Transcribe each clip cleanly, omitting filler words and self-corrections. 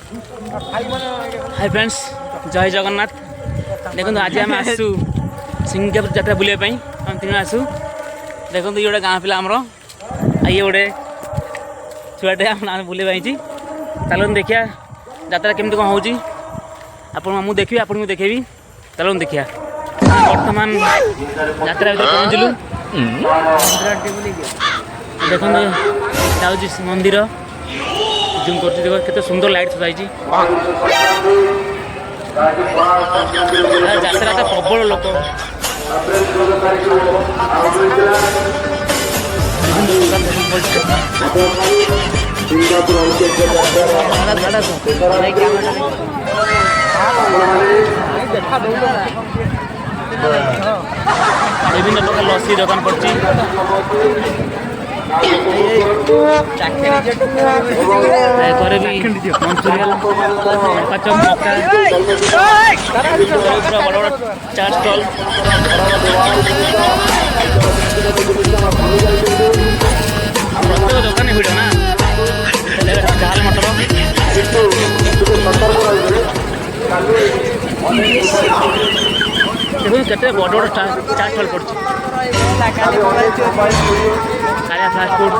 Hi friends, जय जगन्नाथ। देखो आज आम आसु सिंगापुर यात्रा बुलाई हम तीन आसु। देखो ये गोटे गाँ पिला आमर ये गोटे छुआटे आम बुले चलो देखिया यात्रा केमती कौन होची आपन देखी आपन देखेबी। चलो देखिया बर्तमान यात्रा भर पहुँचलु। देखो जाऊँगी मंदिर जूम कर देखो केते सुंदर लाइट सजाई यात्रा तो प्रबल लोक विभिन्न प्रकार लस्सी दुकान पड़ी घरे भी मंचूरियन मक्का बड़ बड़ चाट स्टल प्रत्येक दुकान भिड़ ना झाल मटर देखो केते बड़ बड़ चाट स्टल पड़ी कालिया फास्ट फूड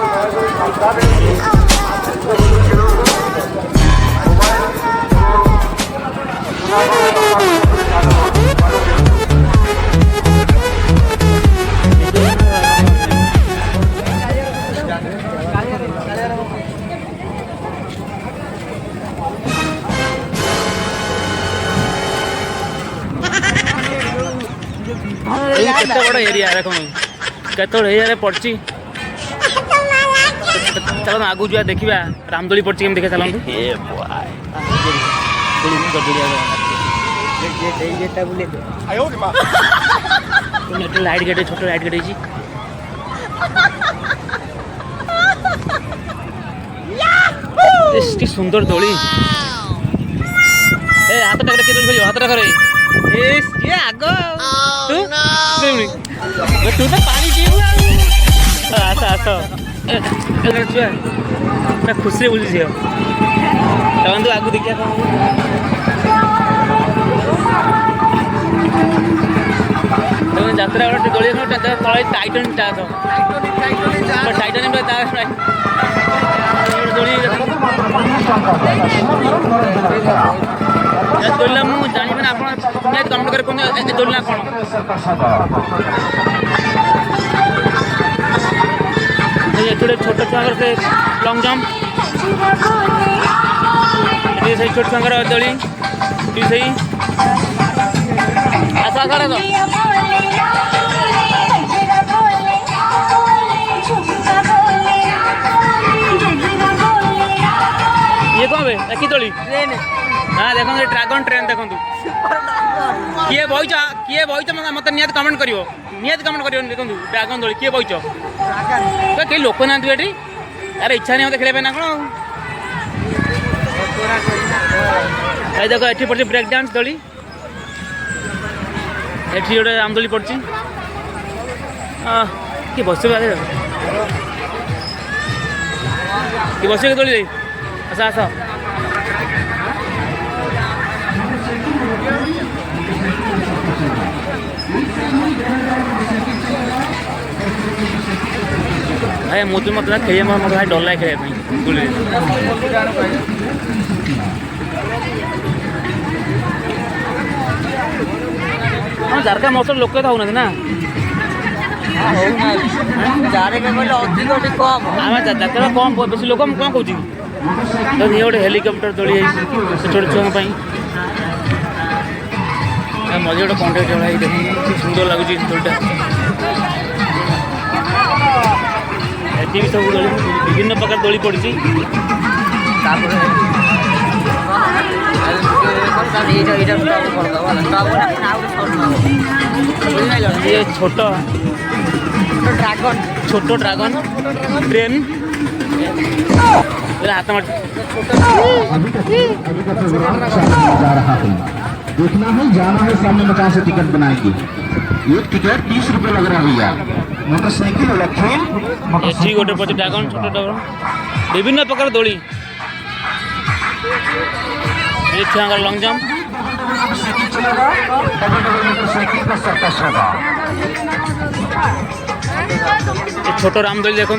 केते बड़ एरिया देखो केते एरिया पड़ी। चलो आगू जा देखा रामदोली पड़ी केम देखा चलते लाइट गेट छोट लाइट गेट सुंदर दोली हाथ टाक दोली हाथ टाक आग तू तो पानी पीबू आस आस छुआ खुशी बुझी झील चलते आगू देखिए यात्रा गोटे दोली तले टाइटन टाइटन दोली दोलना मुझे जानवे ना आप कमेंट कर दोलना कौन छोट छुआ से लंग जम्प से छोट छुआ दोली से आस आस ये कौन कि दोली हाँ देखो ड्रैगन ट्रेन देखो किए बहीच मत निहत कमेंट कर देखो ड्रैगन दोली किए बहीच कई लोक ना ये यार इच्छा नहीं मत खेल ना कौन देखो ये पड़ी ब्रेक डांस दोली ये गोटे रामदोली पड़ी किए बस किए बस दोली आस आस भाई मुझे मतलब खेल मत भाई डर लगे खेल हाँ जारका मौसम लोक तो होना ना जात्रा कम बेस लोक कौन कौन ये गोटे हेलिकप्टर दोली छोट छुआ मजे गोटे कंटेक्ट भाई देख सुंदर लगुच दोलटा ये सब दोली विभिन्न प्रकार दोली पड़ी ये छोट ड्रैगन ट्रेन हाथ में देखना है जाना है सामने 50 से टिकट बनाएंगे। एक टिकट 30 रुपये लग रहा है भैया। मोटरसाइकिल गोटे पड़े ड्रैगन छोट विभिन्न प्रकार दोली ये छुआ लॉन्ग जंप मोटरसाइकिल का सर्कस होगा। ये छोट रामदोली देखूँ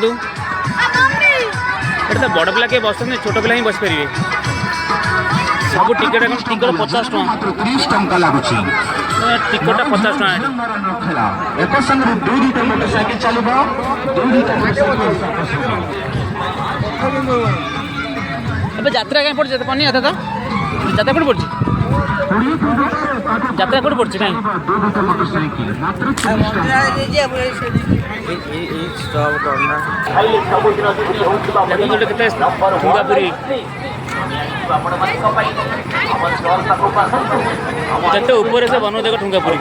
ये तो बड़ पिला के बस छोट पिला ही बस पारे सब टिकेट टिकट 50 टଙ୍କା मात्र 30 टଙ୍କା ଲାଗୁଛି। टिकट 50 ଟଙ୍କା ଖେଳ ଏକ ସାଙ୍ଗରେ ଦୁଇଟା ମୋଟରସାଇକେଲ ଚାଲିବ, ଦୁଇଟା ମୋଟରସାଇକେଲ ସର୍କସ ହେବ। ଏବେ ଯାତ୍ରା କାହିଁ ପଡ଼ୁଛି ପନି କଥା ତ ଯାତ୍ରା କୋଉଠି ପଡ଼ୁଛି ଯାତ୍ରା କୋଉଠି ପଡ଼ୁଛି କାହିଁ ଦୁଇଟା ମୋଟରସାଇକେଲ ମାତ୍ର 30 ଟଙ୍କା। ଦେଖନ୍ତୁ ଗୋଟେ କେତେ ଠୁଙ୍ଗାପୁରୀ ଯେତେ ଉପରେ ସେ ବନଉ ଦେଖ ଠୁଙ୍ଗାପୁରୀ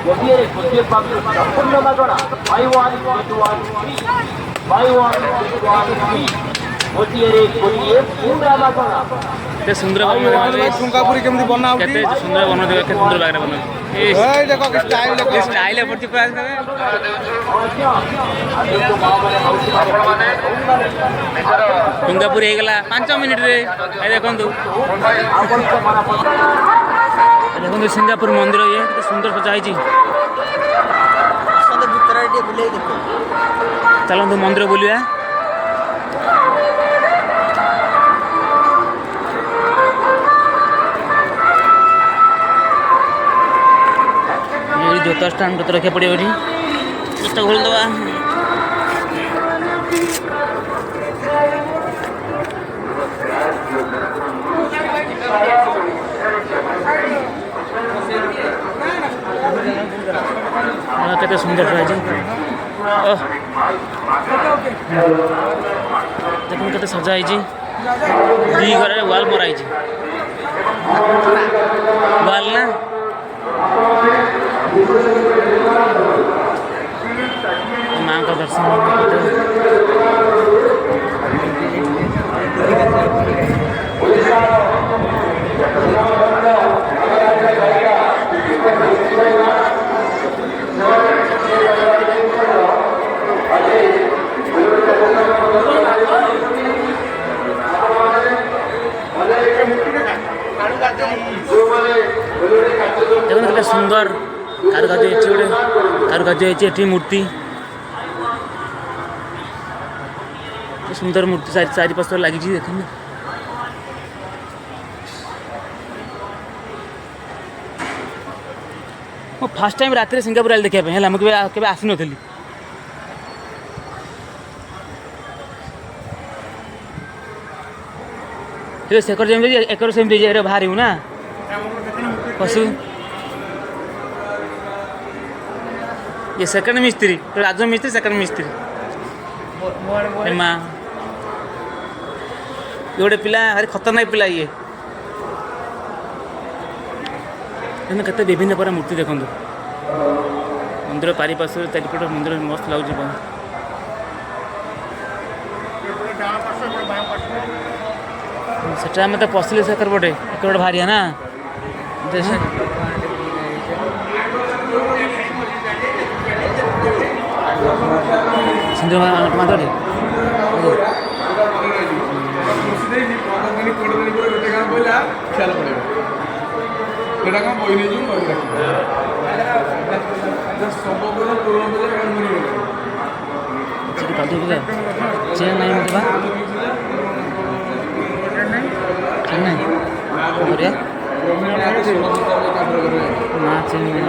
କେତେ ସୁନ୍ଦର ଠୁଙ୍ଗାପୁରୀ କେମିତି ବନା ହଉଛି କେତେ ସୁନ୍ଦର ବନଉ ଦେଖ କେତେ ସୁନ୍ଦର ବାଗରେ ବନଉ ଦେଖ ଷ୍ଟାଇଲ ପଡୁଛି ପୁରା ଠୁଙ୍ଗାପୁରୀ ହେଇଗଲା 5 ମିନିଟରେ ଦେଖନ୍ତୁ ଦେଖନ୍ତୁ ସିଙ୍ଗାପୁର ମନ୍ଦିର ଇଏ କେତେ ସୁନ୍ଦର ସଜା ହେଇଛି ଚାଲନ୍ତୁ ମନ୍ଦିର ବୁଲିବା ଜୋତା ଷ୍ଟାଣ୍ଡ ତ ରଖିବାକୁ ପଡ଼ିବ ଏଠି ଜୋତା ଖୋଲିଦେବା କେତେ ସୁନ୍ଦର ହେଇଛି ଦେଖନ୍ତୁ କେତେ ସଜା ହେଇଛି ଦୁଇ ଘରରେ ୱାଲ୍ ମରା ହେଇଛି ୱାଲ୍ ନା ମାଙ୍କ ଦର୍ଶନ देखो केते सुंदर कारुकार्य होती गोटे कारुकार्य होती मूर्ति सुंदर मूर्ति चारिपाश लगी देख मो फास्ट टाइम रात सिंगापुर आए देखा है मुझे आसी नी सेकर जमी एकर सेमती बाहर ना पशु ये सेकंड मिस्त्री तो राज मिस्त्री सेकंड मिस्त्री माँ ये गोटे पिला भारी खतरनाक पिला ये केते विभिन्न प्रकार मूर्ति देखो मंदिर पारिपार्श्व चारिपट मंदिर मस्त लगुच सेटा आम तो पशले सेकर पटे एक भारी है ना सिंधु माधुरी चेन नहीं मतलब चेन्नई ना चेन्नई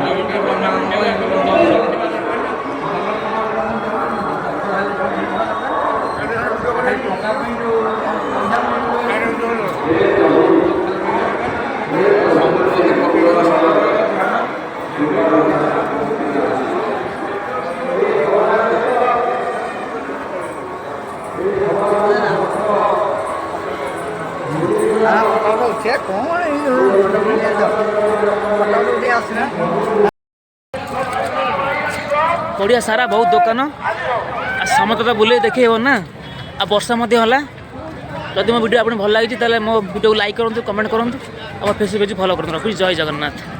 पड़िया सारा बहुत दुकान समस्त तो बुले देखे हो ना आ वर्षा है जदि मो वीडियो आपको भल लगी मो वीडियो को लाइक करूँ कमेंट करूँ और फेसबुक पेज फॉलो करूँ रखुच्छी जय जगन्नाथ।